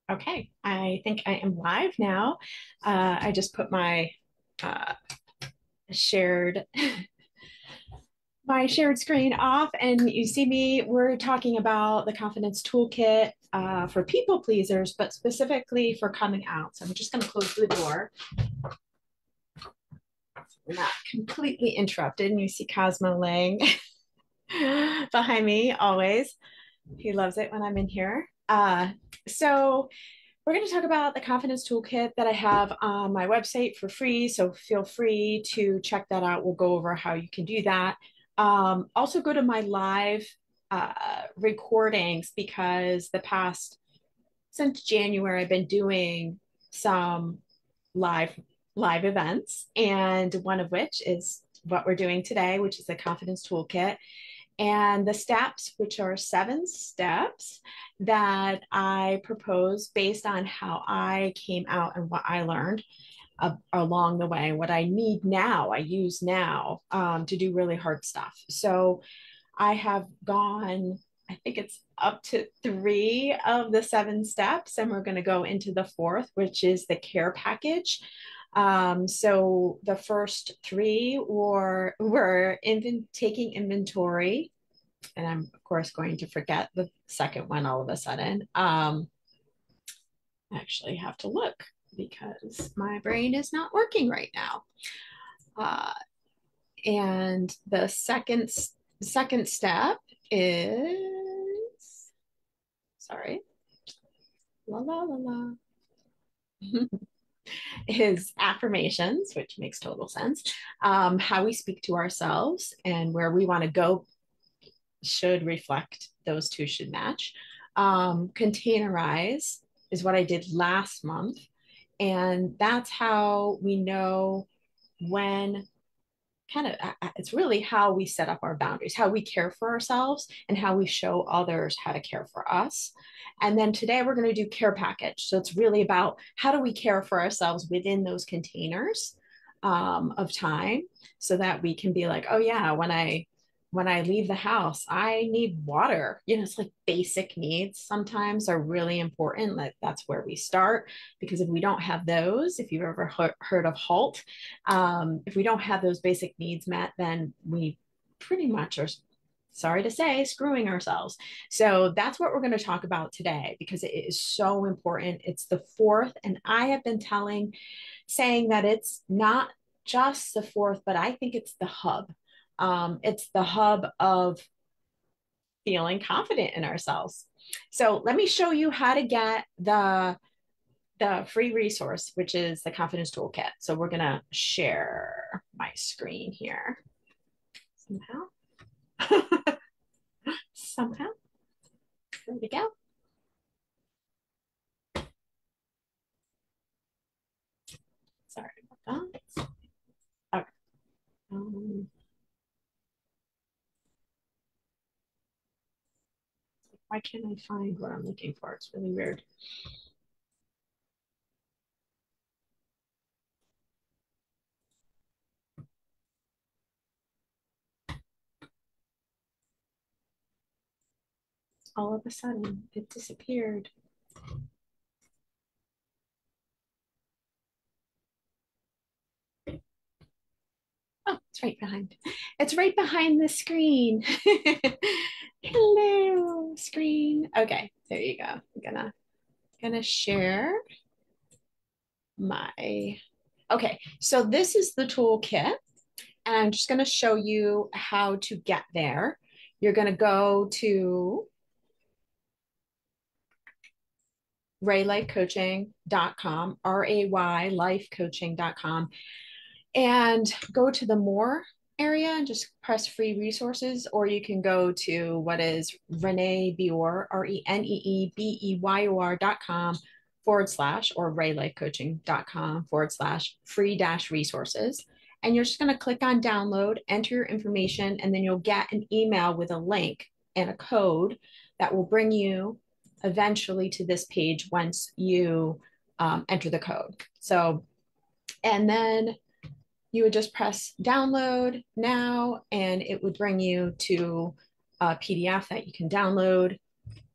Okay, I think I am live now. I just put my uh, shared my shared screen off, and you see me. We're talking about the confidence toolkit for people pleasers, but specifically for coming out. So I'm just going to close the door. We're not completely interrupted, and you see Cosmo laying behind me always. He loves it when I'm in here. So we're going to talk about the confidence toolkit that I have on my website for free. So feel free to check that out. We'll go over how you can do that. Also, go to my live recordings because since January, I've been doing some live live events, and one of which is what we're doing today, which is the confidence toolkit and the steps, which are 7 steps that I propose based on how I came out and what I learned along the way, what I need now, I use now to do really hard stuff. So I have gone, I think it's up to 3 of the 7 steps, and we're going to go into the fourth, which is the care package. So the first 3 were taking inventory, and I'm of course going to forget the second one all of a sudden. I actually have to look because my brain is not working right now. Uh, and the second step is sorry, la la la la. Is affirmations, which makes total sense. How we speak to ourselves and where we want to go should reflect, those two should match. Containerize is what I did last month. And that's how we know when it's really how we set up our boundaries, how we care for ourselves, and how we show others how to care for us. And then today we're going to do care package. So it's really about how do we care for ourselves within those containers of time so that we can be like, oh yeah, when I leave the house, I need water. It's like basic needs sometimes are really important. Like that's where we start, because if we don't have those, if you've ever heard of HALT, if we don't have those basic needs met, then we pretty much are, sorry to say, screwing ourselves. So that's what we're going to talk about today because it is so important. It's the fourth, and I have been saying that it's not just the fourth, but I think it's the hub. It's the hub of feeling confident in ourselves. So let me show you how to get the free resource, which is the confidence toolkit. So we're gonna share my screen here somehow. Somehow. There we go. Sorry about that. Okay. Why can't I find what I'm looking for? It's really weird. All of a sudden, it disappeared. Oh, it's right behind. It's right behind the screen. Hello, screen. Okay, there you go. I'm gonna share my. Okay, so this is the toolkit, and I'm just gonna show you how to get there. You're gonna go to raylifecoaching.com, raylifecoaching.com, and go to the more area and just press free resources, or you can go to what is Renee Beyor, RENEEBEYOR.com / or raylifecoaching.com / free dash resources. And you're just going to click on download, enter your information, and then you'll get an email with a link and a code that will bring you eventually to this page once you enter the code. So, and then you would just press download now, and it would bring you to a PDF that you can download.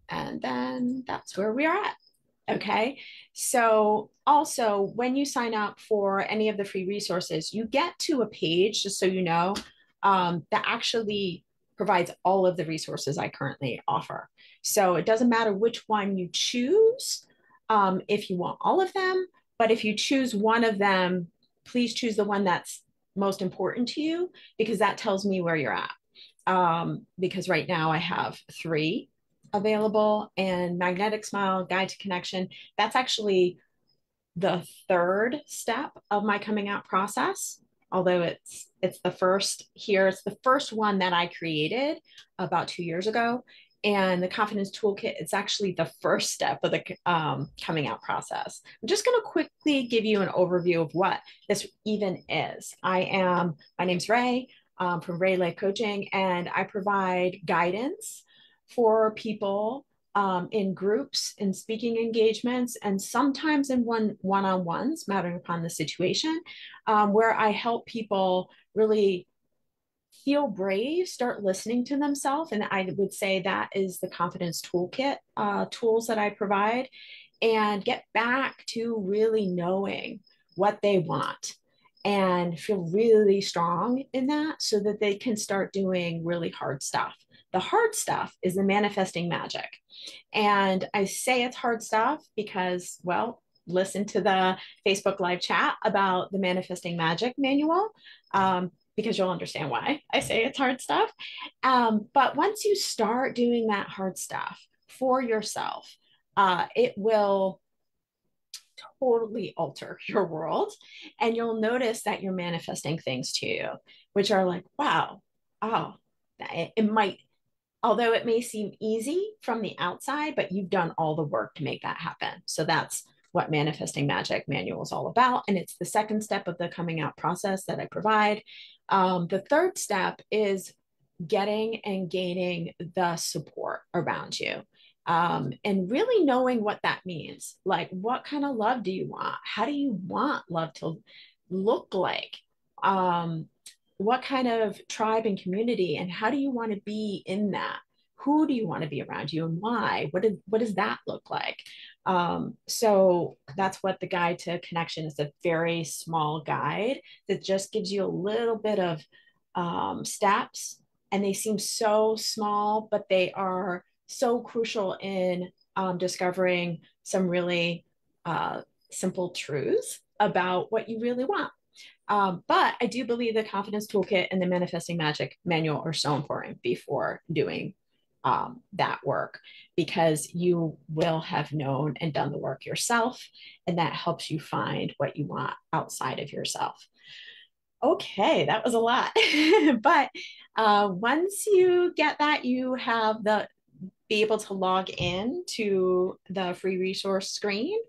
And then that's where we are at. Okay. So also when you sign up for any of the free resources, you get to a page, just so you know, that actually provides all of the resources I currently offer. So it doesn't matter which one you choose, if you want all of them, but if you choose one of them, please choose the one that's most important to you, because that tells me where you're at. Because right now I have three available, and Magnetic Smile, Guide to Connection, that's actually the third step of my coming out process. Although it's the first here, it's the first one that I created about 2 years ago. And the Confidence Toolkit, it's actually the first step of the coming out process. I'm just going to quickly give you an overview of what this even is. My name's Ray, from Ray Life Coaching, and I provide guidance for people in groups, in speaking engagements, and sometimes in one-on-ones, mattering upon the situation, where I help people really feel brave, start listening to themselves. And I would say that is the Confidence Toolkit tools that I provide, and get back to really knowing what they want and feel really strong in that, so that they can start doing really hard stuff. The hard stuff is the manifesting magic. And I say it's hard stuff because, well, listen to the Facebook live chat about the Manifesting Magic manual, because you'll understand why I say it's hard stuff. But once you start doing that hard stuff for yourself, it will totally alter your world. And you'll notice that you're manifesting things to you, which are like, wow, oh, it might, although it may seem easy from the outside, but you've done all the work to make that happen. So that's what Manifesting Magic Manual is all about. And it's the second step of the coming out process that I provide. The third step is getting and gaining the support around you. And really knowing what that means. Like, what kind of love do you want? How do you want love to look like? What kind of tribe and community, and how do you want to be in that? Who do you want to be around you, and why? What does that look like? So that's what the Guide to Connection is, a very small guide that just gives you a little bit of steps, and they seem so small, but they are so crucial in discovering some really simple truths about what you really want. But I do believe the Confidence Toolkit and the Manifesting Magic Manual are so important before doing that work, because you will have known and done the work yourself, and that helps you find what you want outside of yourself. Okay, that was a lot. But once you get that, you have be able to log in to the free resource screen.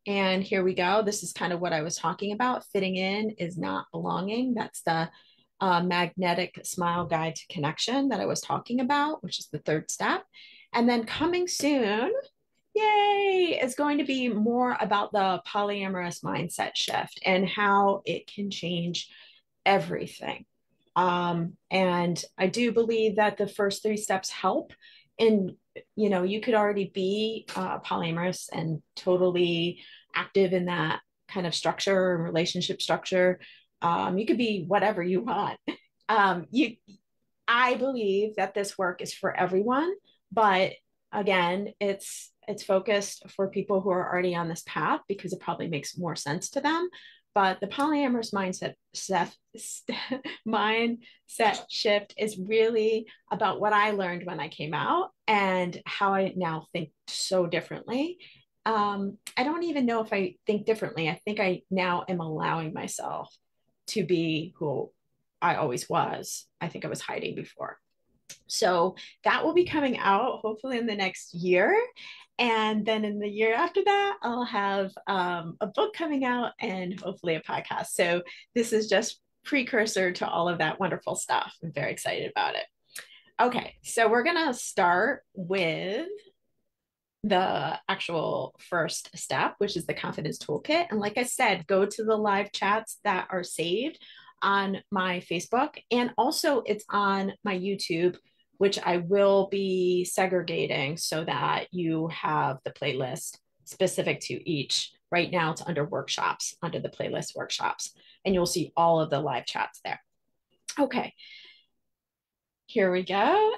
And here we go. This is kind of what I was talking about. Fitting in is not belonging. That's the Magnetic Smile Guide to Connection that I was talking about, which is the third step. And then coming soon, yay, is going to be more about the polyamorous mindset shift and how it can change everything. And I do believe that the first three steps help. And, you know, you could already be polyamorous and totally active in that kind of structure and relationship structure. You could be whatever you want. I believe that this work is for everyone, but again, it's focused for people who are already on this path, because it probably makes more sense to them. But the polyamorous mindset shift is really about what I learned when I came out and how I now think so differently. I don't even know if I think differently. I think I now am allowing myself to be who I always was. I think I was hiding before. So that will be coming out hopefully in the next year. And then in the year after that, I'll have a book coming out and hopefully a podcast. So this is just precursor to all of that wonderful stuff. I'm very excited about it. Okay, so we're going to start with the actual first step, which is the Confidence Toolkit. And like I said, go to the live chats that are saved on my Facebook, and also it's on my YouTube, which I will be segregating so that you have the playlist specific to each. Right now, it's under workshops, under the playlist workshops, and you'll see all of the live chats there. Okay, here we go.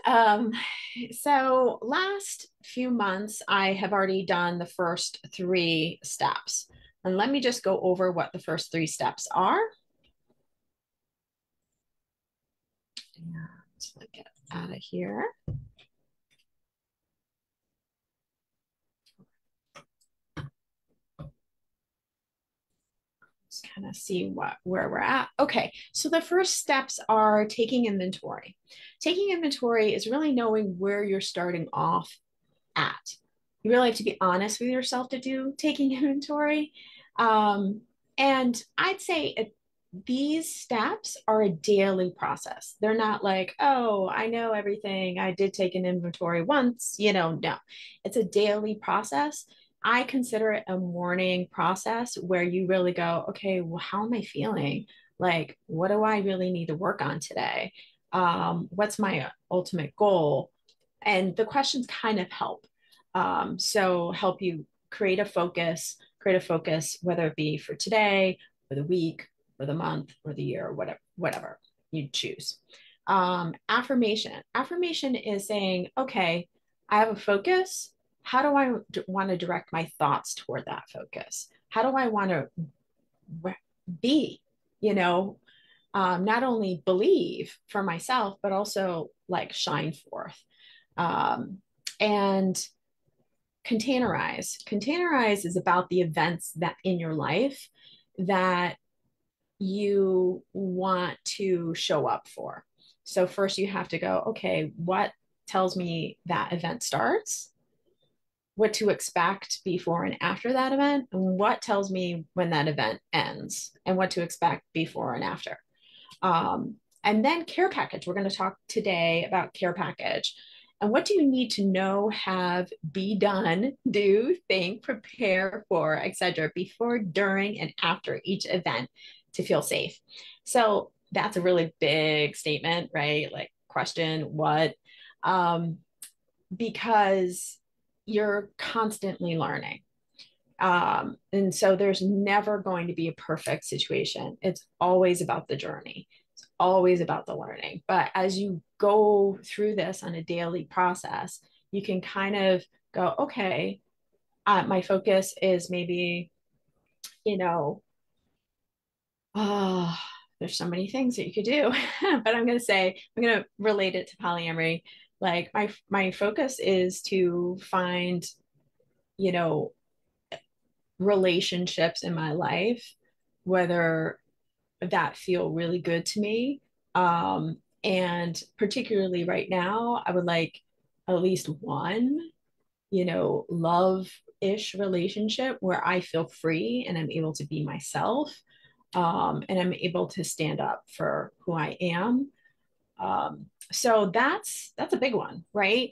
So last few months, I have already done the first 3 steps. And let me just go over what the first 3 steps are. And let's get out of here. Just kind of see where we're at. Okay, so the first steps are taking inventory. Taking inventory is really knowing where you're starting off at. You really have to be honest with yourself to do taking inventory. Um, and I'd say these steps are a daily process. They're not like, oh, I know everything. I did take an inventory once, no. It's a daily process. I consider it a morning process where you really go, okay, well, how am I feeling? Like, what do I really need to work on today? What's my ultimate goal? And the questions kind of help. So help you create a focus, whether it be for today, for the week, for the month, or the year, whatever you choose. Affirmation is saying, okay, I have a focus. How do I want to direct my thoughts toward that focus? How do I want to be, not only believe for myself, but also like shine forth. And containerize is about the events that in your life that you want to show up for. So first you have to go, okay, what tells me that event starts, what to expect before and after that event, and what tells me when that event ends, and what to expect before and after. And then care package. We're going to talk today about care package. And what do you need to know, have, be done, do, think, prepare for, etc., before, during, and after each event to feel safe? So that's a really big statement, right? Like question, what? Because you're constantly learning. And so there's never going to be a perfect situation. It's always about the journey. It's always about the learning. But as you go through this on a daily process, you can kind of go, okay, my focus is maybe, oh, there's so many things that you could do, but I'm going to relate it to polyamory. Like my focus is to find, you know, relationships in my life, whether that feel really good to me. And particularly right now, I would like at least one, love-ish relationship where I feel free and I'm able to be myself. And I'm able to stand up for who I am. So that's a big one, right?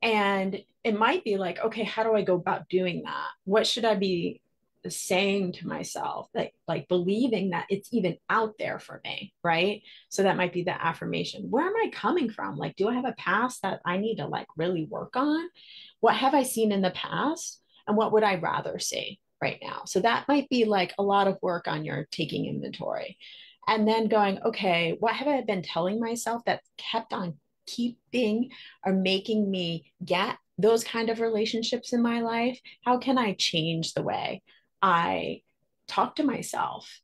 And it might be like, okay, how do I go about doing that? What should I be saying to myself, like believing that it's even out there for me, right? So that might be the affirmation. Where am I coming from? Like, do I have a past that I need to like really work on? What have I seen in the past? And what would I rather see right now? So that might be like a lot of work on your taking inventory. And then going, okay, what have I been telling myself that kept on keeping or making me get those kind of relationships in my life? How can I change the way I talk to myself?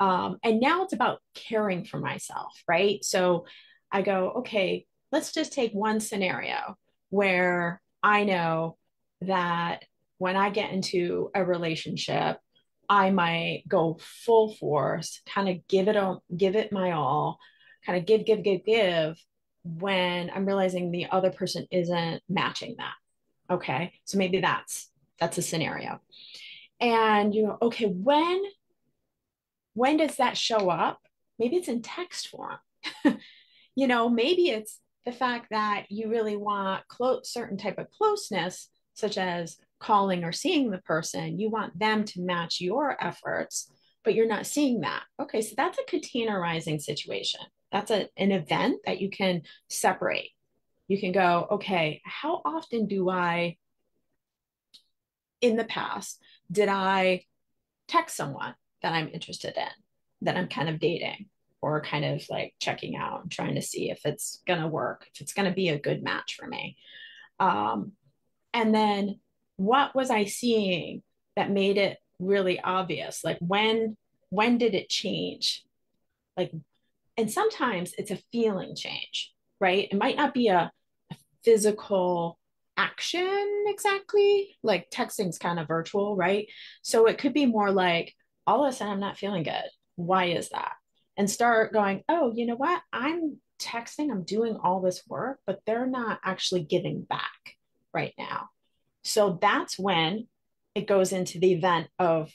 And now it's about caring for myself, right? So I go, okay, let's just take one scenario where I know that when I get into a relationship, I might go full force, kind of give it my all, kind of give when I'm realizing the other person isn't matching that. Okay. So maybe that's a scenario. And you know, okay, when does that show up? Maybe it's in text form. Maybe it's the fact that you really want certain type of closeness, such as calling or seeing the person. You want them to match your efforts, but you're not seeing that. Okay, so that's a containerizing situation. That's an event that you can separate. You can go, okay, how often do I in the past did I text someone that I'm interested in, that I'm kind of dating or kind of like checking out and trying to see if it's going to work, if it's going to be a good match for me. Um, and then what was I seeing that made it really obvious? Like when did it change? Like, and sometimes it's a feeling change, right? It might not be a physical action exactly. Like texting's kind of virtual, right? So it could be more like all of a sudden I'm not feeling good. Why is that? And start going, oh, you know what? I'm texting, I'm doing all this work, but they're not actually giving back right now. So that's when it goes into the event of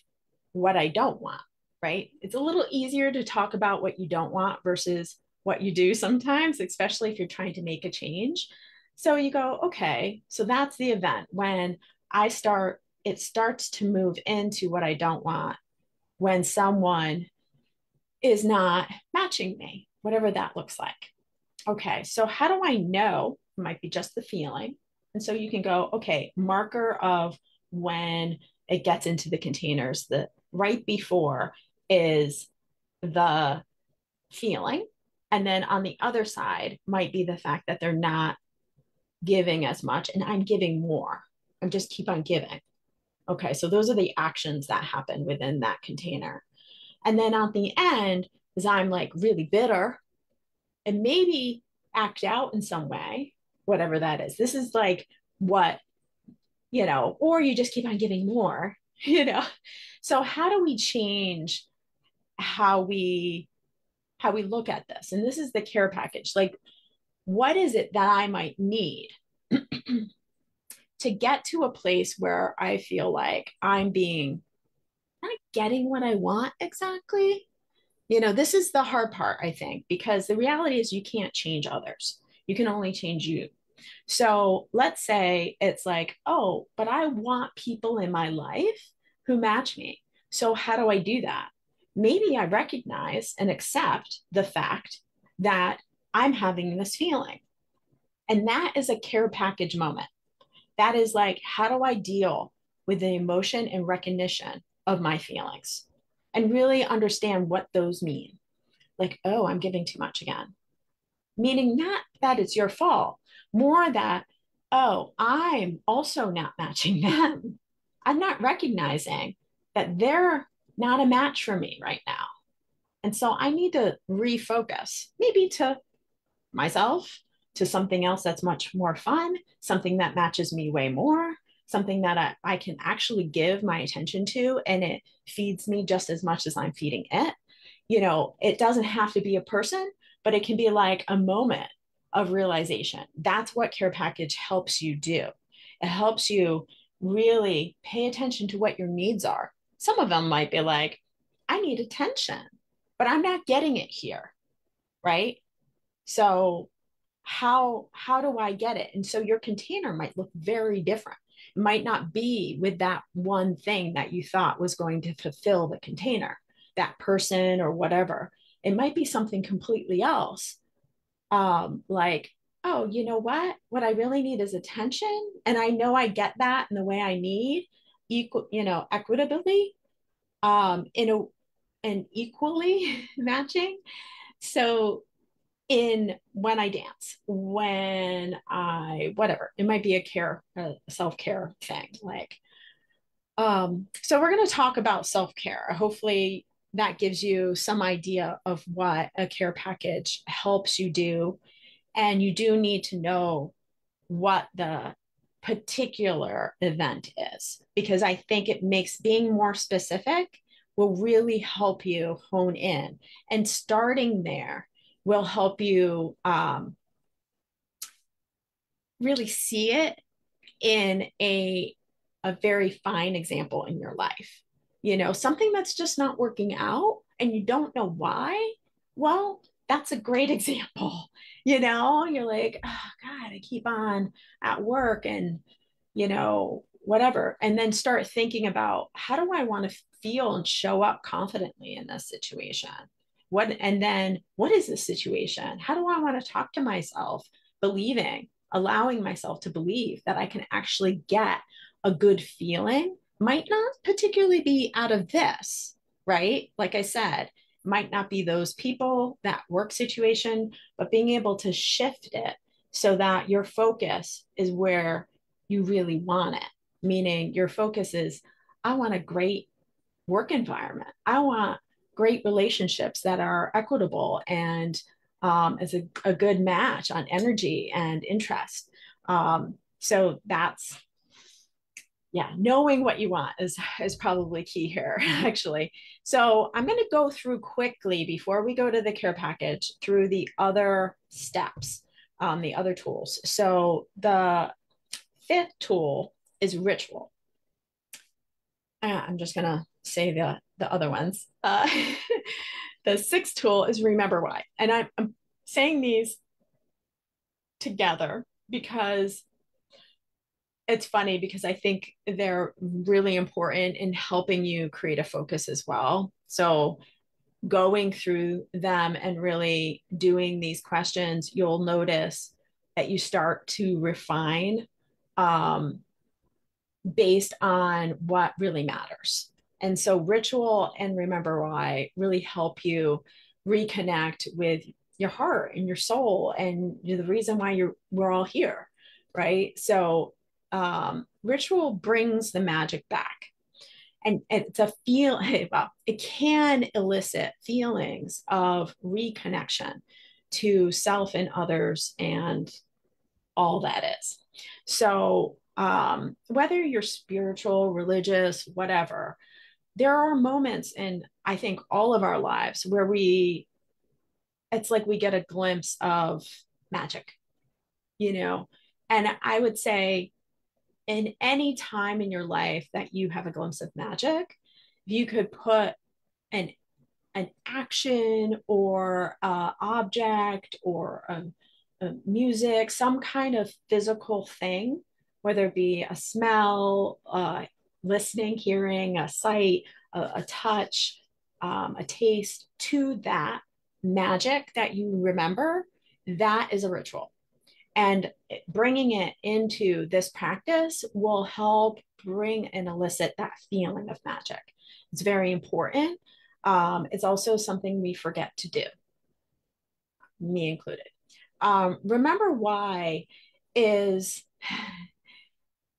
what I don't want, right? It's a little easier to talk about what you don't want versus what you do sometimes, especially if you're trying to make a change. So you go, okay, so that's the event when it starts to move into what I don't want when someone is not matching me, whatever that looks like. Okay, so how do I know? It might be just the feeling. And so you can go, okay, marker of when it gets into the containers, the right before is the feeling. And then on the other side might be the fact that they're not giving as much and I'm giving more. I'm just keep on giving. Okay, so those are the actions that happen within that container. And then on the end is I'm like really bitter and maybe act out in some way, whatever that is. This is like what, or you just keep on giving more, you know. So how do we change how we look at this? And this is the care package. Like, what is it that I might need to get to a place where I feel like I'm being not getting what I want exactly? This is the hard part, I think, because the reality is you can't change others. You can only change you. So let's say it's like, oh, but I want people in my life who match me. So how do I do that? Maybe I recognize and accept the fact that I'm having this feeling. And that is a care package moment. That is like, how do I deal with the emotion and recognition of my feelings and really understand what those mean? Like, oh, I'm giving too much again. Meaning not that it's your fault, more that, oh, I'm also not matching them. I'm not recognizing that they're not a match for me right now. And so I need to refocus, maybe to myself, to something else that's much more fun, something that matches me way more, something that I can actually give my attention to and it feeds me just as much as I'm feeding it. It doesn't have to be a person, but it can be like a moment of realization. That's what care package helps you do. It helps you really pay attention to what your needs are. Some of them might be like, I need attention, but I'm not getting it here, right? So how do I get it? And so your container might look very different. It might not be with that one thing that you thought was going to fulfill the container, that person or whatever. It might be something completely else. Like, oh, you know what I really need is attention, and I know I get that in the way I need, equal, equitably, in a and equally matching. So in when I dance, when I whatever, it might be a self-care thing. Like, so we're gonna talk about self-care. Hopefully that gives you some idea of what a care package helps you do. And you do need to know what the particular event is, because I think it makes being more specific will really help you hone in. And starting there will help you really see it in a very fine example in your life. Something that's just not working out and you don't know why. Well, that's a great example. You're like, oh God, I keep on at work and, whatever. And then start thinking about how do I want to feel and show up confidently in this situation? And then what is this situation? How do I want to talk to myself, believing, allowing myself to believe that I can actually get a good feeling might not particularly be out of this, right? Like I said, might not be those people, that work situation, but being able to shift it so that your focus is where you really want it. Meaning your focus is, I want a great work environment. I want great relationships that are equitable and is a good match on energy and interest. So that's, yeah, knowing what you want is probably key here, actually. So I'm going to go through quickly before we go to the care package through the other steps, the other tools. So the fifth tool is ritual. I'm just going to say the other ones. The sixth tool is remember why. And I'm saying these together because it's funny because I think they're really important in helping you create a focus as well. So going through them and really doing these questions, you'll notice that you start to refine um, based on what really matters. And so ritual and remember why really help you reconnect with your heart and your soul and the reason why we're all here, right? So ritual brings the magic back. And it's a feel, well, it can elicit feelings of reconnection to self and others and all that is. So, whether you're spiritual, religious, whatever, there are moments in, I think, all of our lives where it's like we get a glimpse of magic, you know? And I would say, in any time in your life that you have a glimpse of magic, if you could put an an action or object or a music, some kind of physical thing, whether it be a smell, listening, hearing, a sight, a touch, a taste, to that magic that you remember, that is a ritual. And bringing it into this practice will help bring and elicit that feeling of magic. It's very important. It's also something we forget to do, me included. Remember why is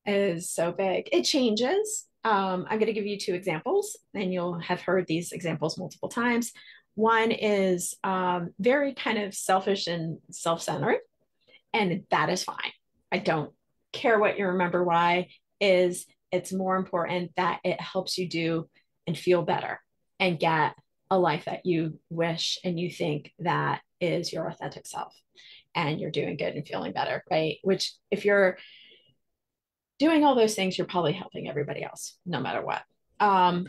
is so big. It changes. I'm going to give you two examples, and you'll have heard these examples multiple times. One is very kind of selfish and self-centered, and that is fine. I don't care what you remember why is. It's more important that it helps you do and feel better and get a life that you wish and you think that is your authentic self and you're doing good and feeling better, right? Which if you're doing all those things, you're probably helping everybody else, no matter what.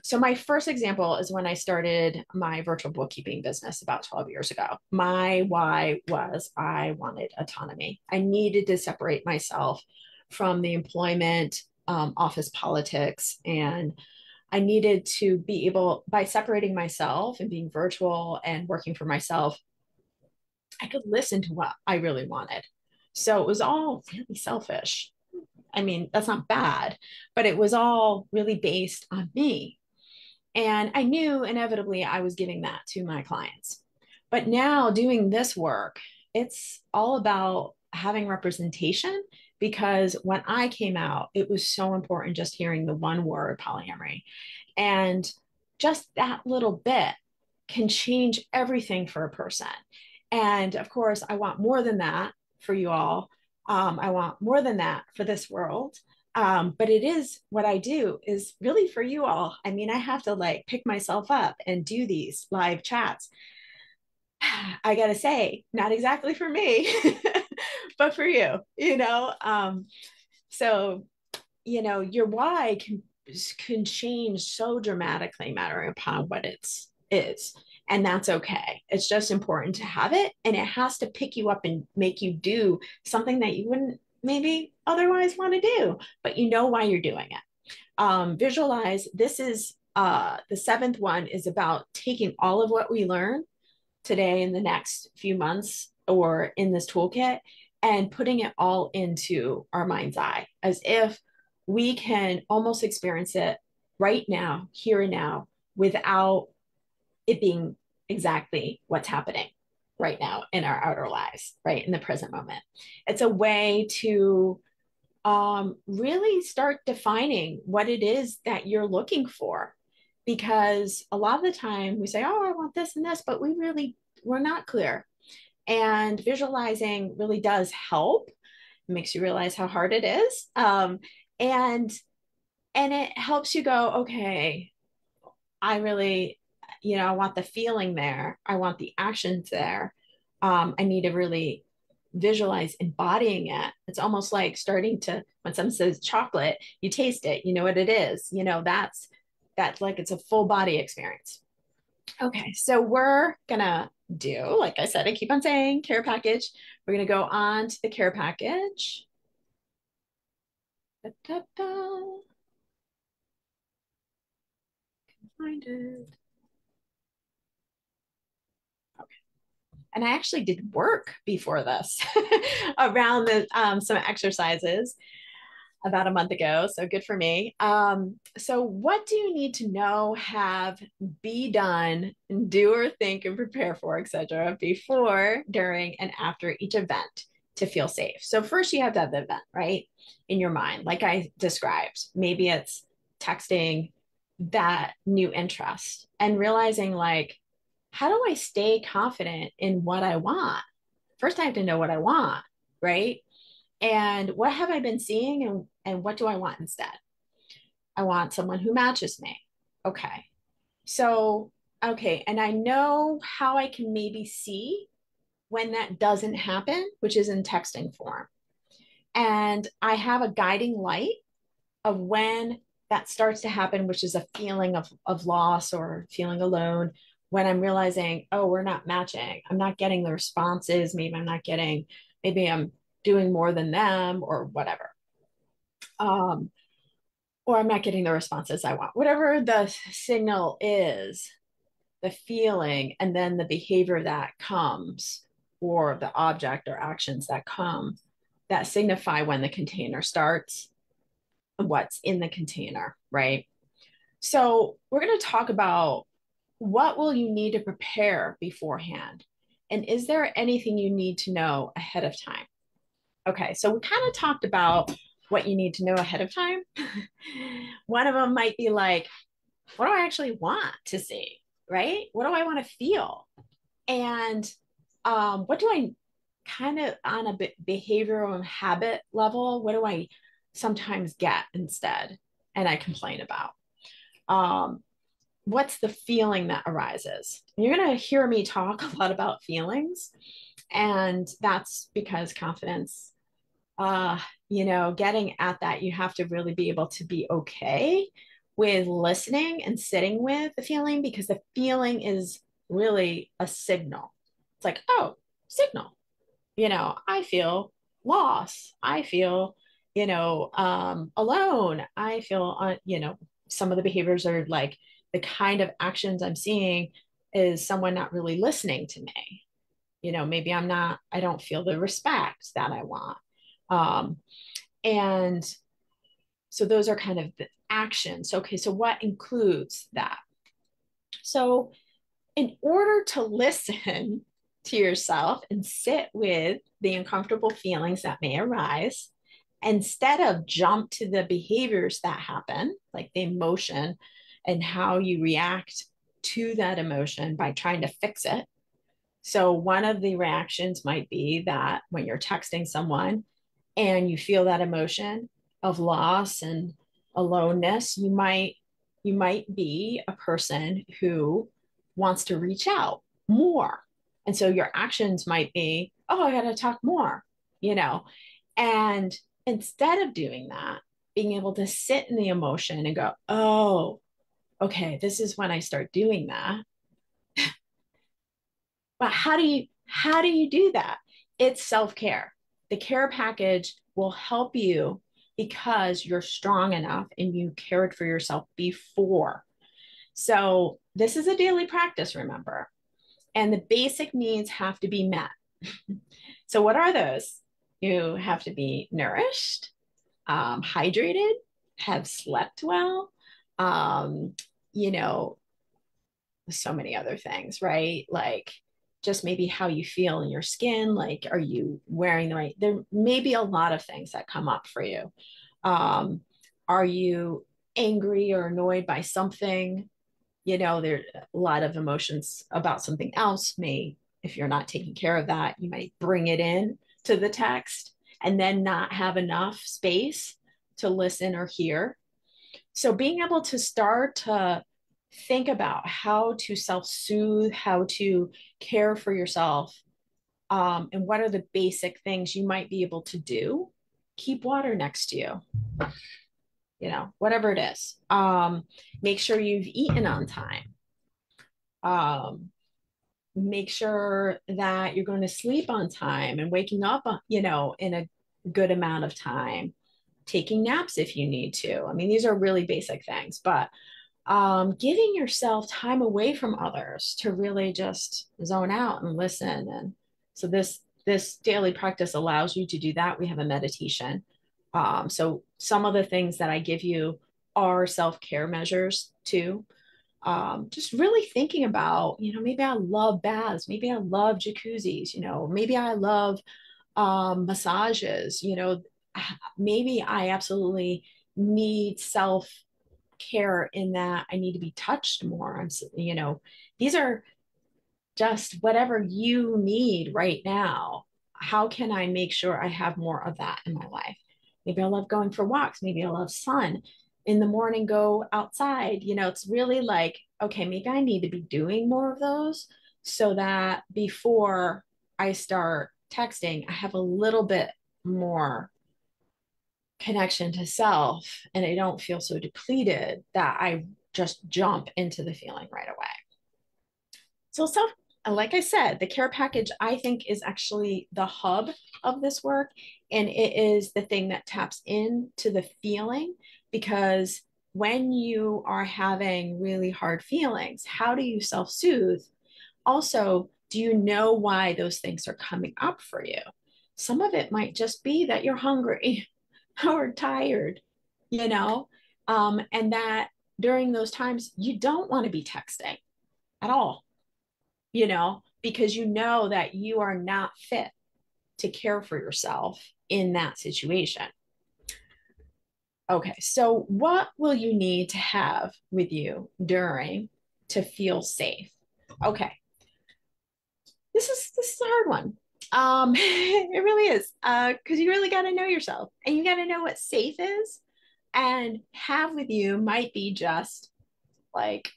So my first example is when I started my virtual bookkeeping business about 12 years ago. My why was I wanted autonomy. I needed to separate myself from the employment, office politics, and I needed to be able, by separating myself and being virtual and working for myself, I could listen to what I really wanted. So it was all really selfish. I mean, that's not bad, but it was all really based on me. And I knew inevitably I was giving that to my clients. But now doing this work, it's all about having representation because when I came out, it was so important just hearing the one word polyamory. And just that little bit can change everything for a person. And of course, I want more than that for you all. I want more than that for this world. But it is what I do is really for you all. I mean, I have to like pick myself up and do these live chats. I gotta say, not exactly for me, but for you, you know. So your why can change so dramatically matter upon what it's is. And that's okay. It's just important to have it. And it has to pick you up and make you do something that you wouldn't maybe otherwise want to do, but you know why you're doing it. Visualize. This is the seventh one is about taking all of what we learn today in the next few months or in this toolkit and putting it all into our mind's eye as if we can almost experience it right now, here and now, without it being exactly what's happening right now in our outer lives, right? In the present moment. It's a way to really start defining what it is that you're looking for. Because a lot of the time we say, oh, I want this and this, but we're not clear. And visualizing really does help. It makes you realize how hard it is. And and it helps you go, okay, I really, I want the feeling there. I want the actions there. I need to really visualize embodying it. It's almost like starting to, when someone says chocolate, you taste it, you know what it is. That's like it's a full body experience. Okay, so we're gonna do, like I said, I keep on saying care package. We're gonna go on to the care package. Da, da, da. Find it. And I actually did work before this around some exercises about a month ago. So good for me. So what do you need to know, have, be done, and do or think and prepare for, etc., before, during, and after each event to feel safe? So first you have to have the event, right? In your mind, like I described. Maybe it's texting that new interest and realizing like, how do I stay confident in what I want? First, I have to know what I want, right? And what have I been seeing, and what do I want instead? I want someone who matches me. Okay. So, okay. And I know how I can maybe see when that doesn't happen, which is in texting form. And I have a guiding light of when that starts to happen, which is a feeling of loss or feeling alone, when I'm realizing, oh, we're not matching. I'm not getting the responses. Maybe I'm doing more than them or whatever. Um, or I'm not getting the responses I want. Whatever the signal is, the feeling, and then the behavior that comes, or the object or actions that come, that signify when the container starts, what's in the container, right? So we're going to talk about what will you need to prepare beforehand, and is there anything you need to know ahead of time? Okay, so we kind of talked about what you need to know ahead of time. One of them might be like, what do I actually want to see, right? What do I want to feel? And what do I kind of on a behavioral and habit level, what do I sometimes get instead and I complain about? Um, what's the feeling that arises? You're going to hear me talk a lot about feelings, and that's because confidence, uh, getting at that, you have to really be able to be okay with listening and sitting with the feeling, because the feeling is really a signal. It's like, oh, signal. I feel loss. I feel, alone. I feel, some of the behaviors are like the kind of actions I'm seeing is someone not really listening to me. Maybe I don't feel the respect that I want. Um, and so those are kind of the actions. Okay, so what includes that? So, in order to listen to yourself and sit with the uncomfortable feelings that may arise, instead of jump to the behaviors that happen, like the emotion and how you react to that emotion by trying to fix it. So, one of the reactions might be that when you're texting someone and you feel that emotion of loss and aloneness, you might be a person who wants to reach out more. And so your actions might be, oh, I got to talk more, you know. And instead of doing that, being able to sit in the emotion and go, oh, okay, this is when I start doing that. But how do you do that? It's self-care. The care package will help you because you're strong enough and you cared for yourself before. So this is a daily practice, remember, and the basic needs have to be met. So what are those? You have to be nourished, hydrated, have slept well, um, you know, so many other things, right? Like just maybe how you feel in your skin. Like, are you wearing the right? There may be a lot of things that come up for you. Um, are you angry or annoyed by something? There a lot of emotions about something else may, if you're not taking care of that, you might bring it in to the text and then not have enough space to listen or hear. So being able to start to think about how to self-soothe, how to care for yourself, and what are the basic things you might be able to do. Keep water next to you, whatever it is. Make sure you've eaten on time. Um, Make sure that you're going to sleep on time and waking up, in a good amount of time, taking naps if you need to. I mean, these are really basic things, but giving yourself time away from others to really just zone out and listen. And so this daily practice allows you to do that. We have a meditation. So some of the things that I give you are self-care measures too. Just really thinking about, maybe I love baths, maybe I love jacuzzis, maybe I love massages, maybe I absolutely need self care in that I need to be touched more. These are just whatever you need right now. How can I make sure I have more of that in my life? Maybe I love going for walks. Maybe I love sun in the morning, go outside. It's really like, okay, maybe I need to be doing more of those so that before I start texting, I have a little bit more connection to self and I don't feel so depleted that I just jump into the feeling right away. So self, like I said, the care package I think is actually the hub of this work, and it is the thing that taps into the feeling, because when you are having really hard feelings, how do you self-soothe? Also, do you know why those things are coming up for you? Some of it might just be that you're hungry or tired, you know, and that during those times you don't want to be texting at all, because you know that you are not fit to care for yourself in that situation. Okay, so what will you need to have with you during to feel safe? Okay, this is a hard one. It really is, because you really got to know yourself and you got to know what safe is. And have with you might be just like,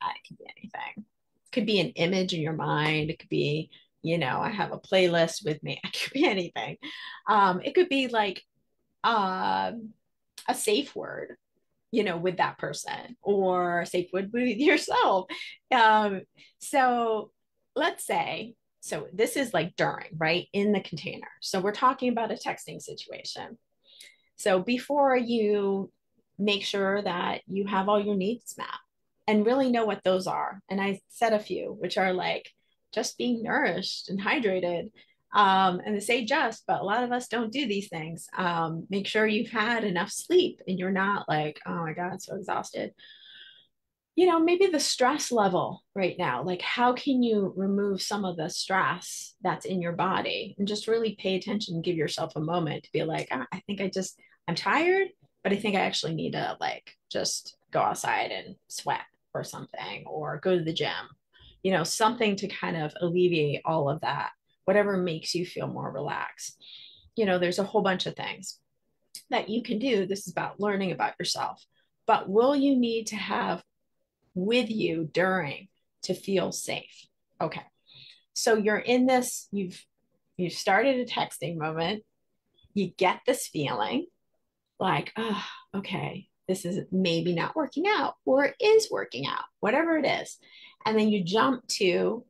it could be anything. It could be an image in your mind. It could be, I have a playlist with me. It could be anything. It could be like uh, a safe word, with that person, or a safe word with yourself. Um, so let's say, so this is like during, right, in the container. So we're talking about a texting situation. So before you make sure that you have all your needs mapped and really know what those are. And I said a few, which are like just being nourished and hydrated. And they say just, but a lot of us don't do these things. Make sure you've had enough sleep and you're not like, oh my God, so exhausted. Maybe the stress level right now, like how can you remove some of the stress that's in your body and just really pay attention and give yourself a moment to be like, I think I'm tired, but I think I actually need to like just go outside and sweat or something, or go to the gym, something to kind of alleviate all of that, whatever makes you feel more relaxed. There's a whole bunch of things that you can do. This is about learning about yourself, but will you need to have with you during to feel safe? Okay. So you're in this, you've started a texting moment. You get this feeling like, oh, okay, this is maybe not working out, or it is working out, whatever it is. And then you jump to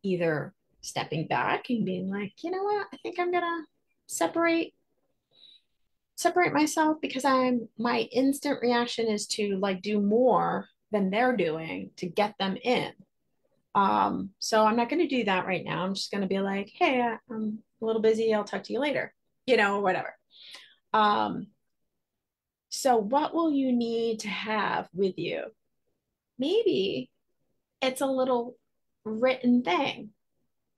either stepping back and being like, you know what, I think I'm gonna separate myself, because my instant reaction is to like do more than they're doing to get them in. So I'm not going to do that right now. I'm just going to be like, hey, I'm a little busy. I'll talk to you later, whatever. Um, So, what will you need to have with you? Maybe it's a little written thing,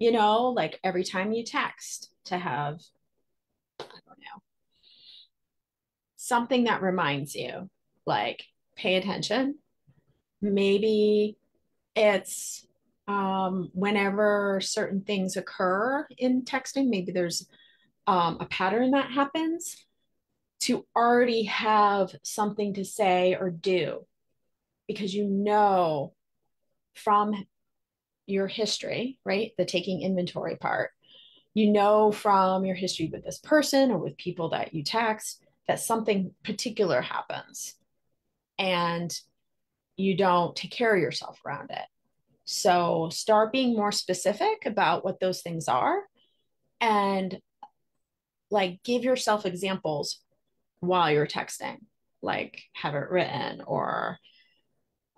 like every time you text to have, I don't know, something that reminds you, like pay attention. Maybe it's whenever certain things occur in texting, maybe there's a pattern that happens to already have something to say or do because from your history, right? The taking inventory part, from your history with this person or with people that you text that something particular happens and you don't take care of yourself around it. So start being more specific about what those things are and like give yourself examples while you're texting, like have it written or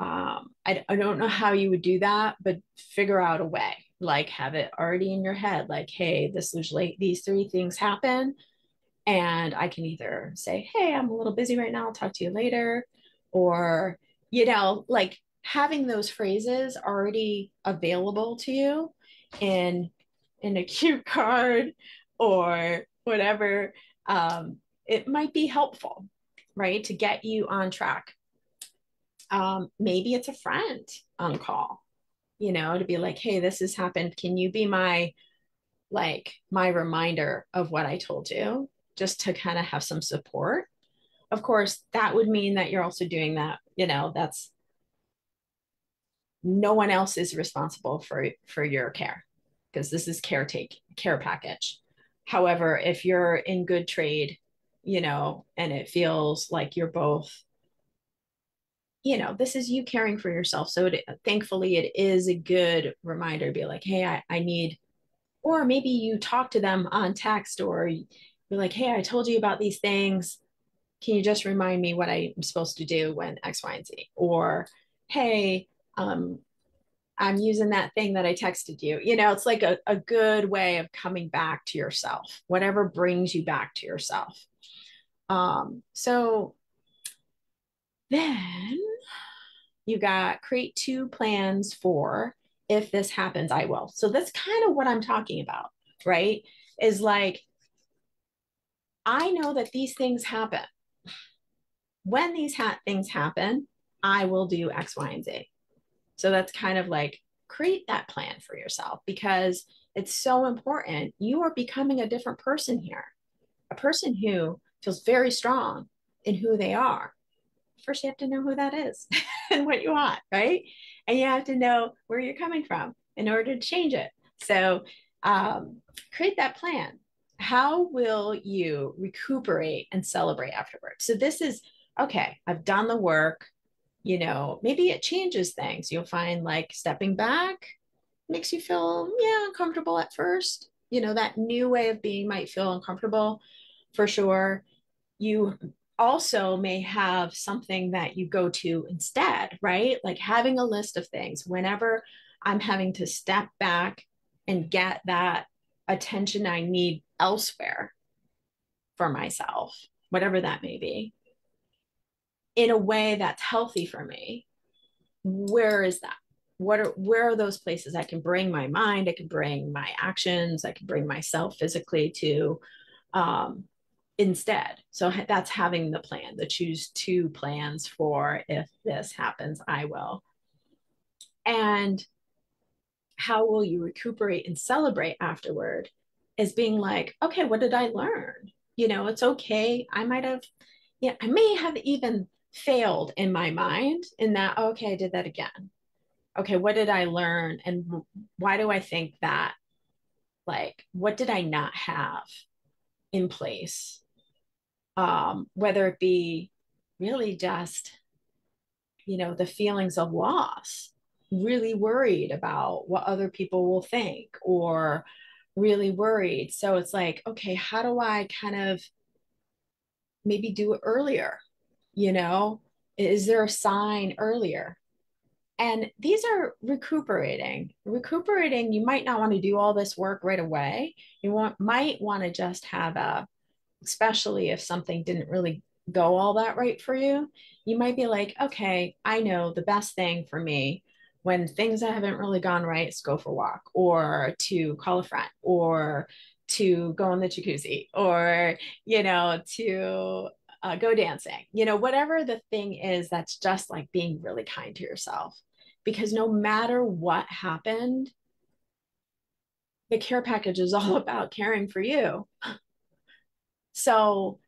I don't know how you would do that, but figure out a way, like have it already in your head, like, hey, this usually these three things happen. And I can either say, hey, I'm a little busy right now, I'll talk to you later. Or, like having those phrases already available to you in a cue card or whatever. It might be helpful, right? To get you on track. Maybe it's a friend on call, to be like, hey, this has happened. Can you be my reminder of what I told you, just to kind of have some support? Of course, that would mean that you're also doing that, that's no one else is responsible for your care because this is care package. However, if you're in good trade, and it feels like you're both, this is you caring for yourself. So thankfully, it is a good reminder to be like, hey, I need, or maybe you talk to them on text or you're like, hey, I told you about these things. Can you just remind me what I'm supposed to do when X, Y, and Z? Or, hey, I'm using that thing that I texted you. It's like a good way of coming back to yourself, whatever brings you back to yourself. So then you got create 2 plans for if this happens, I will. So that's kind of what I'm talking about, right? Is like, I know that these things happen. When these things happen, I will do X, Y, and Z. So that's kind of like create that plan for yourself because it's so important. You are becoming a different person here, a person who feels very strong in who they are. First, you have to know who that is and what you want, right? And you have to know where you're coming from in order to change it. So create that plan. How will you recuperate and celebrate afterwards? So this is, okay, I've done the work, maybe it changes things. You'll find like stepping back makes you feel, yeah, uncomfortable at first. That new way of being might feel uncomfortable for sure. You also may have something that you go to instead, right? Like having a list of things whenever I'm having to step back and get that attention I need elsewhere for myself, whatever that may be, in a way that's healthy for me. Where is that? Where are those places I can bring my mind, I can bring my actions, I can bring myself physically to um, instead. So that's having the plan, the choose 2 plans for if this happens, I will. And how will you recuperate and celebrate afterward is being like, okay, what did I learn? It's okay. I may have even failed in my mind in that, okay, I did that again. Okay, what did I learn? And why do I think that? Like, what did I not have in place? Whether it be really just, the feelings of loss, really worried about what other people will think, or really worried. So it's like, okay, how do I kind of maybe do it earlier? You know, is there a sign earlier? And these are recuperating. Recuperating, you might not want to do all this work right away. Might want to just have especially if something didn't really go all that right for you, you might be like, okay, I know the best thing for me when things that haven't really gone right is go for a walk or to call a friend or to go in the jacuzzi or, to go dancing, whatever the thing is that's just like being really kind to yourself. Because no matter what happened, the care package is all about caring for you. So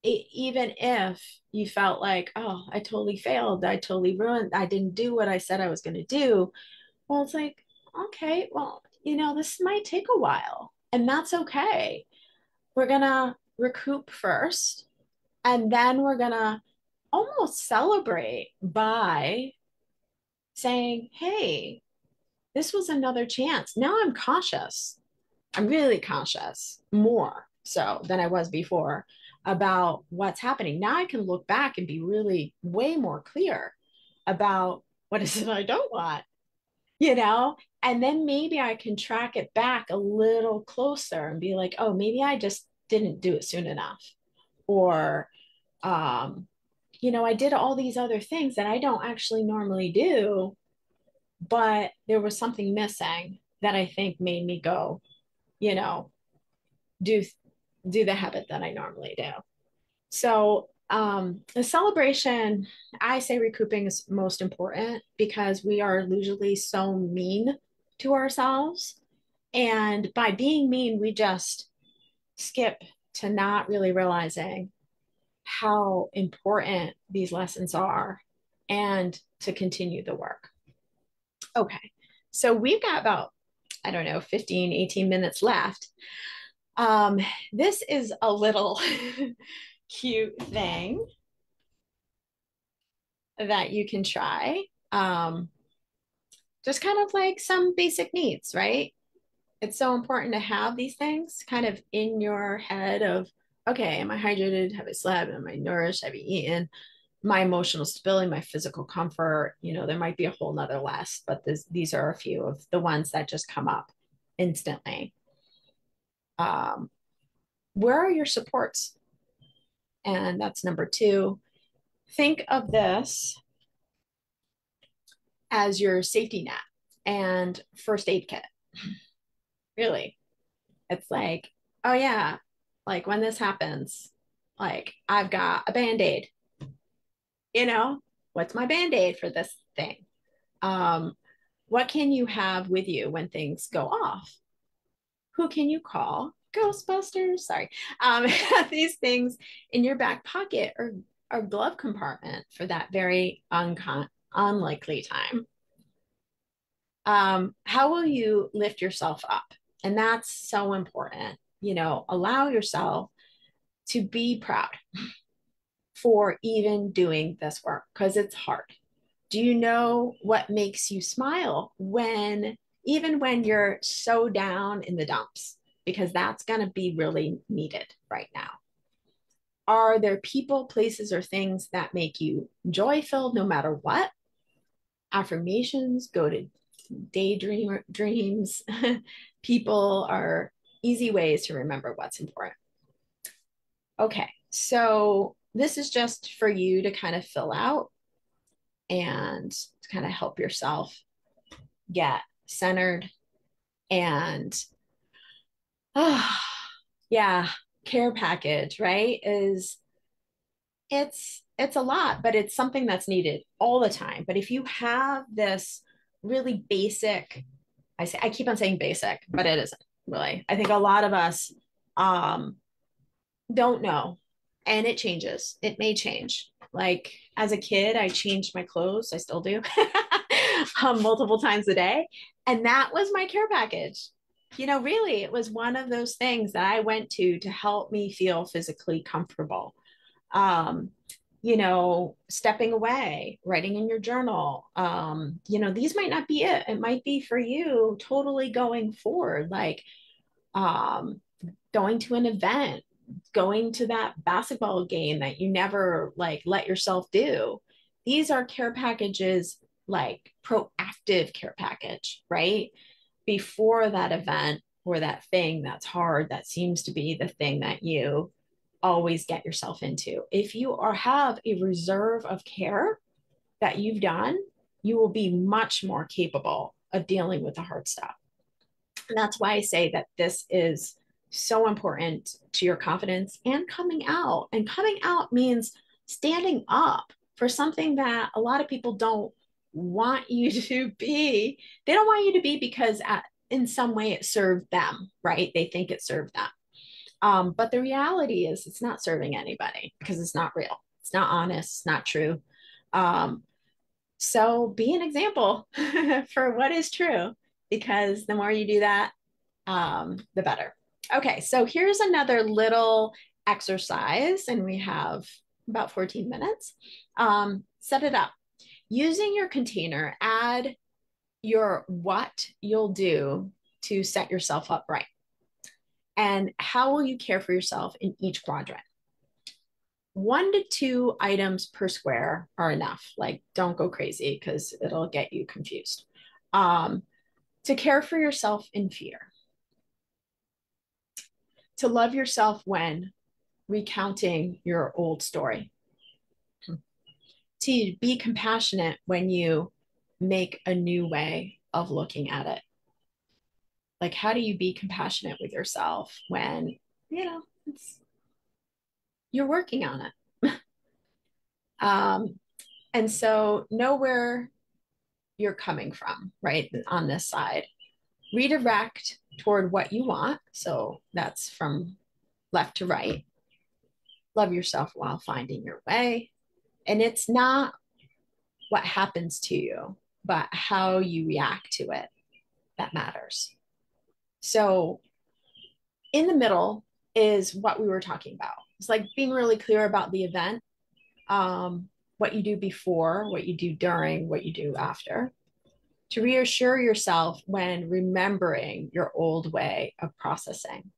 even if you felt like, oh, I totally failed, I totally ruined, I didn't do what I said I was going to do, well, it's like, okay, well, this might take a while, and that's okay. We're going to recoup first, and then we're going to almost celebrate by saying, hey, this was another chance. Now I'm cautious. I'm really conscious, more so than I was before, about what's happening. Now I can look back and be really way more clear about what is it I don't want, you know? And then maybe I can track it back a little closer and be like, oh, maybe I just didn't do it soon enough. Or, um, I did all these other things that I don't actually normally do, but there was something missing that I think made me go, you know, do do the habit that I normally do. So the celebration, I say recouping is most important because we are usually so mean to ourselves. And by being mean, we just skip to not really realizing how important these lessons are and to continue the work. Okay. So we've got about, I don't know, 15, 18 minutes left. Um, this is a little cute thing that you can try. Um, just kind of like some basic needs, right? It's so important to have these things kind of in your head of, okay, am I hydrated? Have I slept? Am I nourished? Have I eaten? My emotional stability, my physical comfort, there might be a whole nother list, but these are a few of the ones that just come up instantly. Um, where are your supports? And that's number two. Think of this as your safety net and first aid kit. Really. It's like, oh yeah, like when this happens, like I've got a band-aid, you know, what's my band-aid for this thing? Um, what can you have with you when things go off? Who can you call? Ghostbusters. Sorry. Have these things in your back pocket or glove compartment for that very unlikely time. How will you lift yourself up? And that's so important. Allow yourself to be proud for even doing this work because it's hard. Do you know what makes you smile even when you're so down in the dumps? Because that's going to be really needed right now. Are there people, places, or things that make you joy filled no matter what? Affirmations, go to daydream dreams. People are easy ways to remember what's important. Okay, so this is just for you to kind of fill out and to kind of help yourself get centered and yeah, care package, right? It's a lot, but it's something that's needed all the time. But if you have this really basic, I keep on saying basic, but it isn't really. I think a lot of us um don't know, and it changes. It may change. Like as a kid, I changed my clothes. I still do multiple times a day. And that was my care package. Really, it was one of those things that I went to help me feel physically comfortable. Um, stepping away, writing in your journal. These might not be it. It might be for you totally going forward, like um, going to an event, going to that basketball game that you never like let yourself do. These are care packages, like proactive care package, right? Before that event or that thing that's hard, that seems to be the thing that you always get yourself into. If you have a reserve of care that you've done, you will be much more capable of dealing with the hard stuff. And that's why I say that this is so important to your confidence and coming out. And coming out means standing up for something that a lot of people don't want you to be. They don't want you to be because in some way it served them, right? They think it served them. But the reality is it's not serving anybody because it's not real. It's not honest. It's not true. Um, so be an example for what is true, because the more you do that, the better. Okay, so here's another little exercise, and we have about 14 minutes. Set it up. Using your container, add your what you'll do to set yourself up right. And how will you care for yourself in each quadrant? 1 to 2 items per square are enough. Like, don't go crazy because it'll get you confused. To care for yourself in fear. To love yourself when recounting your old story. To be compassionate when you make a new way of looking at it. Like, how do you be compassionate with yourself when, you're working on it? And so know where you're coming from, right? On this side. Redirect toward what you want. So that's from left to right. Love yourself while finding your way. And it's not what happens to you, but how you react to it that matters. So in the middle is what we were talking about. It's like being really clear about the event, what you do before, what you do during, what you do after. To reassure yourself when remembering your old way of processing.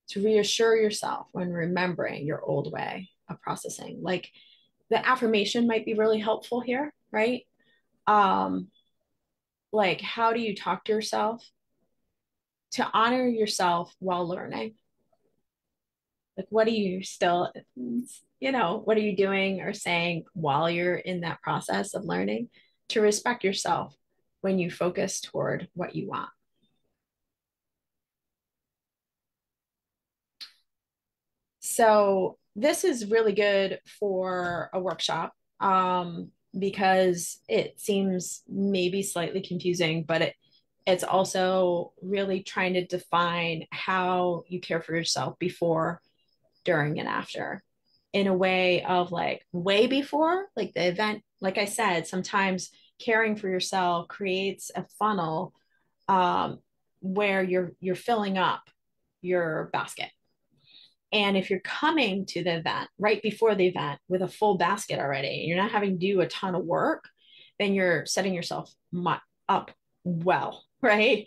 To reassure yourself when remembering your old way of processing. Like, the affirmation might be really helpful here, right? Like, how do you talk to yourself? To honor yourself while learning. Like, what are you still, what are you doing or saying while you're in that process of learning? To respect yourself when you focus toward what you want. So this is really good for a workshop, because it seems maybe slightly confusing, but it's also really trying to define how you care for yourself before, during, and after, in a way of like way before, like the event. Like I said, sometimes caring for yourself creates a funnel, where you're filling up your basket. And if you're coming to the event right before the event with a full basket already, and you're not having to do a ton of work, then you're setting yourself up well, right?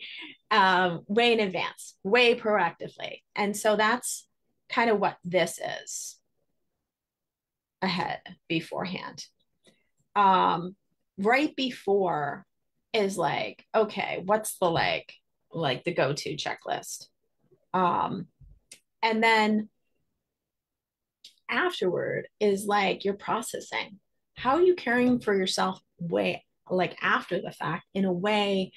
Way in advance, way proactively. And so that's kind of what this is ahead, beforehand. Right before is like, okay, what's the like the go-to checklist? And then afterward is like you're processing. How are you caring for yourself way like after the fact, in a way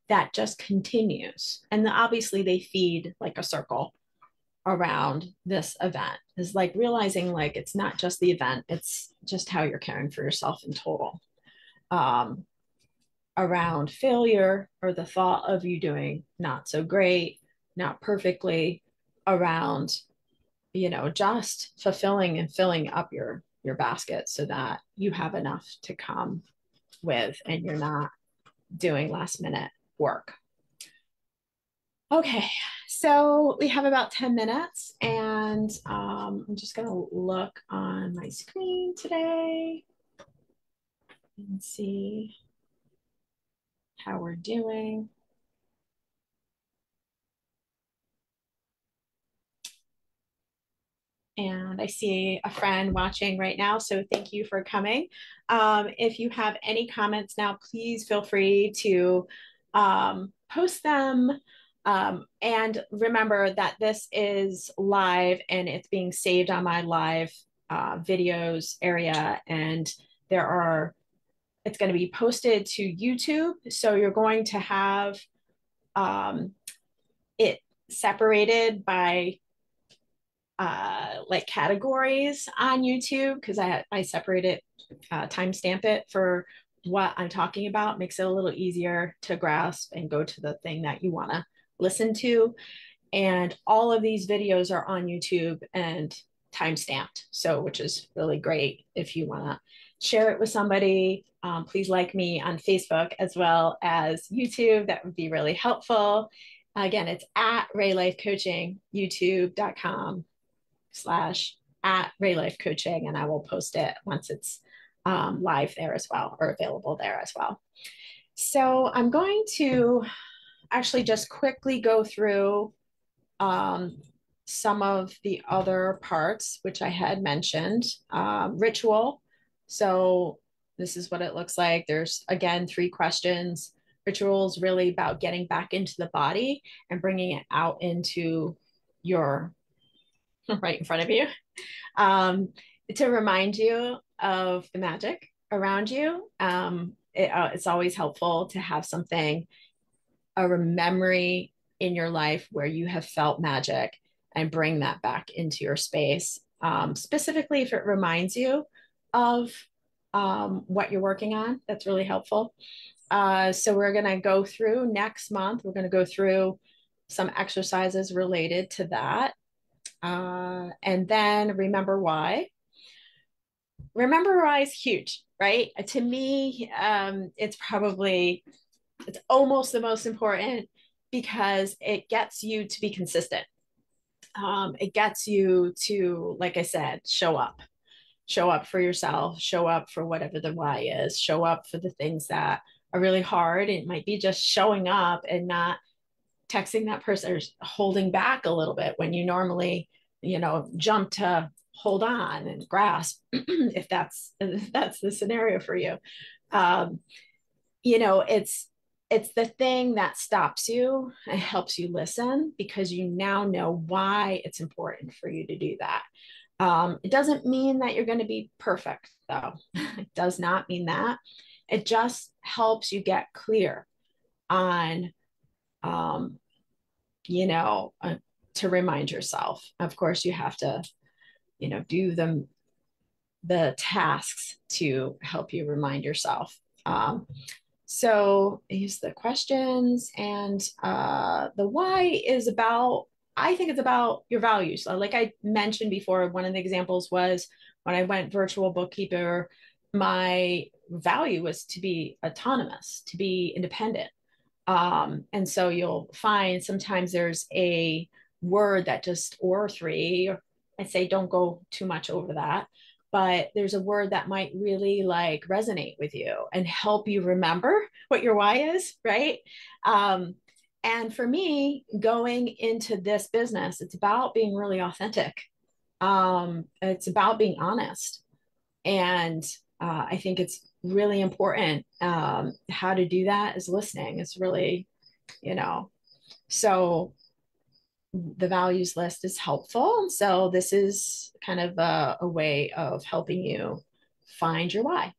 that just continues? And obviously they feed like a circle around this event, is like realizing like it's not just the event, it's just how you're caring for yourself in total. Around failure, or the thought of you doing not so great, not perfectly. Around just fulfilling and filling up your basket so that you have enough to come with and you're not doing last minute work. Okay, so we have about 10 minutes, and I'm just gonna look on my screen today and see how we're doing. And I see a friend watching right now, so thank you for coming. If you have any comments now, please feel free to post them And remember that this is live and it's being saved on my live videos area. And it's going to be posted to YouTube. So you're going to have it separated by like categories on YouTube because I separate it, timestamp it for what I'm talking about, makes it a little easier to grasp and go to the thing that you want to listen to. And all of these videos are on YouTube and timestamped, so which is really great if you want to share it with somebody. Please like me on Facebook as well as YouTube. That would be really helpful. Again, it's at Ray Life Coaching, youtube.com/@ Ray Life Coaching, and I will post it once it's live there as well, or available there as well. So I'm going to actually just quickly go through some of the other parts, which I had mentioned. Ritual. So this is what it looks like. There's, again, 3 questions. Ritual is really about getting back into the body and bringing it out into your right in front of you, to remind you of the magic around you. It's always helpful to have something, a memory in your life where you have felt magic, and bring that back into your space. Specifically, if it reminds you of what you're working on, that's really helpful. So we're going to go through next month, we're going to go through some exercises related to that. And then remember why. Remember why is huge, right? To me, it's almost the most important because it gets you to be consistent. It gets you to, like I said, show up for yourself, show up for whatever the why is, show up for the things that are really hard. It might be just showing up and not texting that person, or holding back a little bit when you normally, jump to hold on and grasp if that's the scenario for you. It's the thing that stops you and helps you listen, because you now know why it's important for you to do that. It doesn't mean that you're going to be perfect, though. It does not mean that. It just helps you get clear on, to remind yourself. Of course, you have to, do the tasks to help you remind yourself. So use the questions, and the why is about, I think it's about your values. Like I mentioned before, one of the examples was when I went virtual bookkeeper, my value was to be autonomous, to be independent. And so you'll find sometimes there's a word that just, or 3, or I say don't go too much over that, but there's a word that might really like resonate with you and help you remember what your why is, right? And for me, going into this business, it's about being really authentic. It's about being honest. And I think it's really important. How to do that is listening. It's really, so the values list is helpful. So this is kind of a way of helping you find your why.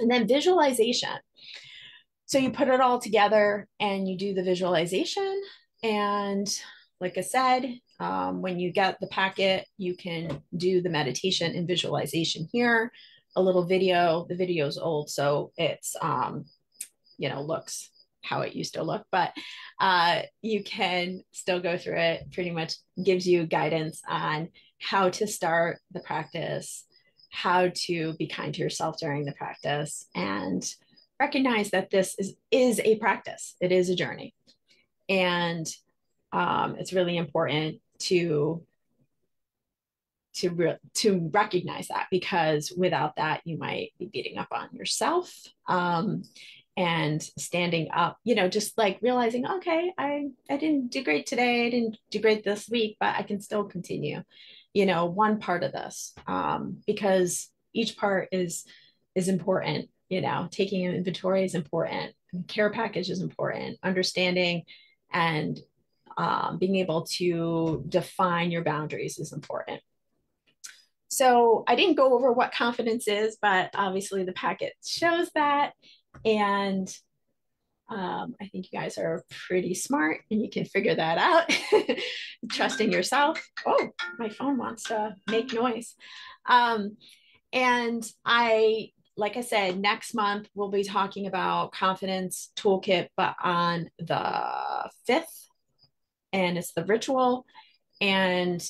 And then visualization. So you put it all together and you do the visualization. And like I said, when you get the packet, you can do the meditation and visualization here. A little video. The video's old, so it's looks how it used to look, but you can still go through it. Pretty much gives you guidance on how to start the practice, how to be kind to yourself during the practice, and recognize that this is a practice. It is a journey, and it's really important to recognize that, because without that, you might be beating up on yourself. And standing up, just like realizing, okay, I didn't do great today. I didn't do great this week, but I can still continue, one part of this, because each part is important. Taking an inventory is important. Care package is important. Understanding and being able to define your boundaries is important. So I didn't go over what confidence is, but obviously the packet shows that. And I think you guys are pretty smart and you can figure that out. Trust in yourself. Oh, my phone wants to make noise. And like I said, next month we'll be talking about confidence toolkit, but on the 5th, and it's the ritual. And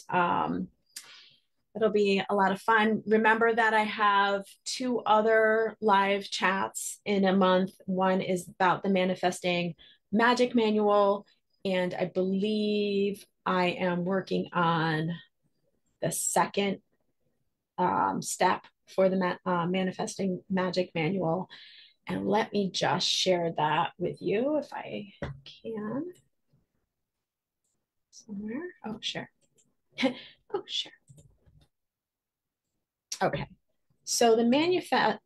it'll be a lot of fun. Remember that I have 2 other live chats in a month. One is about the manifesting magic manual, and I believe I am working on the second step for the manifesting magic manual. And let me just share that with you if I can. Somewhere. Oh, sure. Oh, sure. Okay. So the manufacturer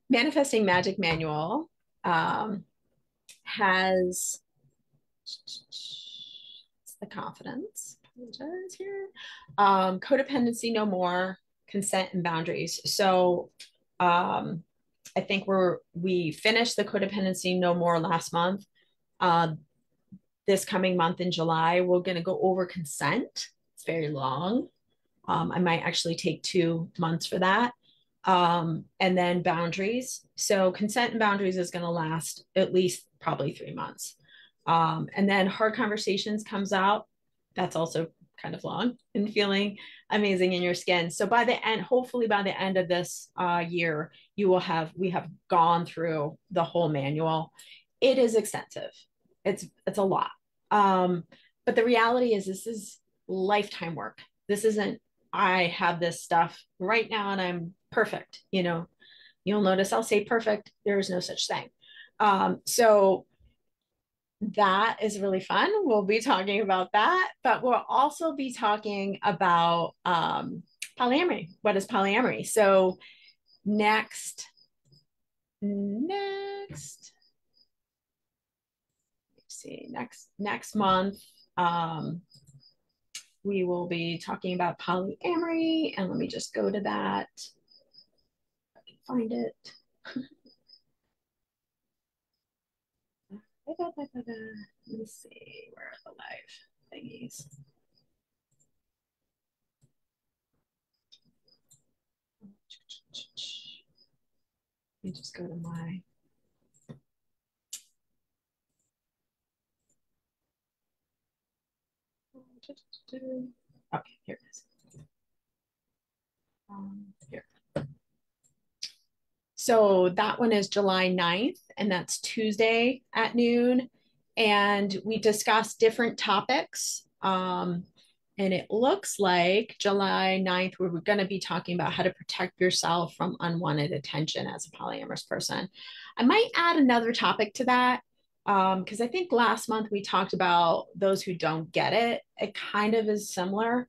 manifesting magic manual has the confidence here, codependency no more, consent and boundaries. So I think we finished the codependency no more last month. This coming month in July, we're going to go over consent. It's very long. I might actually take 2 months for that. And then boundaries. So consent and boundaries is going to last at least probably 3 months. And then hard conversations comes out. That's also kind of long and feeling amazing in your skin. So by the end, hopefully by the end of this year, we have gone through the whole manual. It is extensive. It's a lot. But the reality is this is lifetime work. This isn't, I have this stuff right now and I'm perfect. You'll notice I'll say perfect. There is no such thing. So that is really fun. We'll be talking about that, but we'll also be talking about polyamory. What is polyamory? So next, let's see, next month, we will be talking about polyamory, and let me just go to that. I can find it. Let me see, where are the live thingies? Let me just go to my. Okay, here it is. Here. So that one is July 9th, and that's Tuesday at noon. And we discussed different topics. And it looks like July 9th, we're going to be talking about how to protect yourself from unwanted attention as a polyamorous person. I might add another topic to that because I think last month we talked about those who don't get it. It kind of is similar.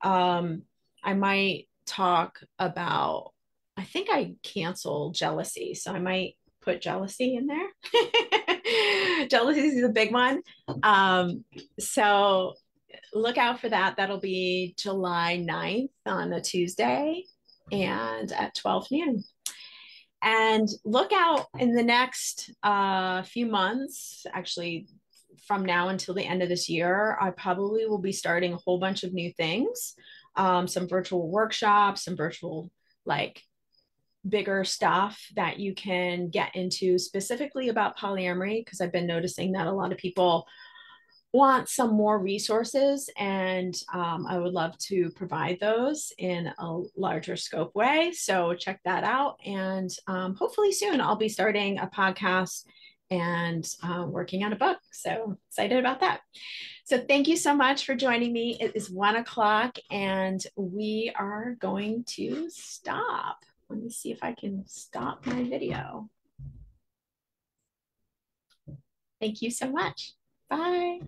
I might talk about, I think I canceled jealousy, so I might put jealousy in there. Jealousy is a big one. So look out for that. That'll be July 9th on a Tuesday and at 12 noon. And look out in the next few months, actually from now until the end of this year, I probably will be starting a whole bunch of new things, some virtual workshops, some virtual bigger stuff that you can get into specifically about polyamory, because I've been noticing that a lot of people want some more resources, and I would love to provide those in a larger scope way. So check that out. And hopefully soon I'll be starting a podcast and working on a book. So excited about that. So thank you so much for joining me. It is 1 o'clock and we are going to stop. Let me see if I can stop my video. Thank you so much. Bye.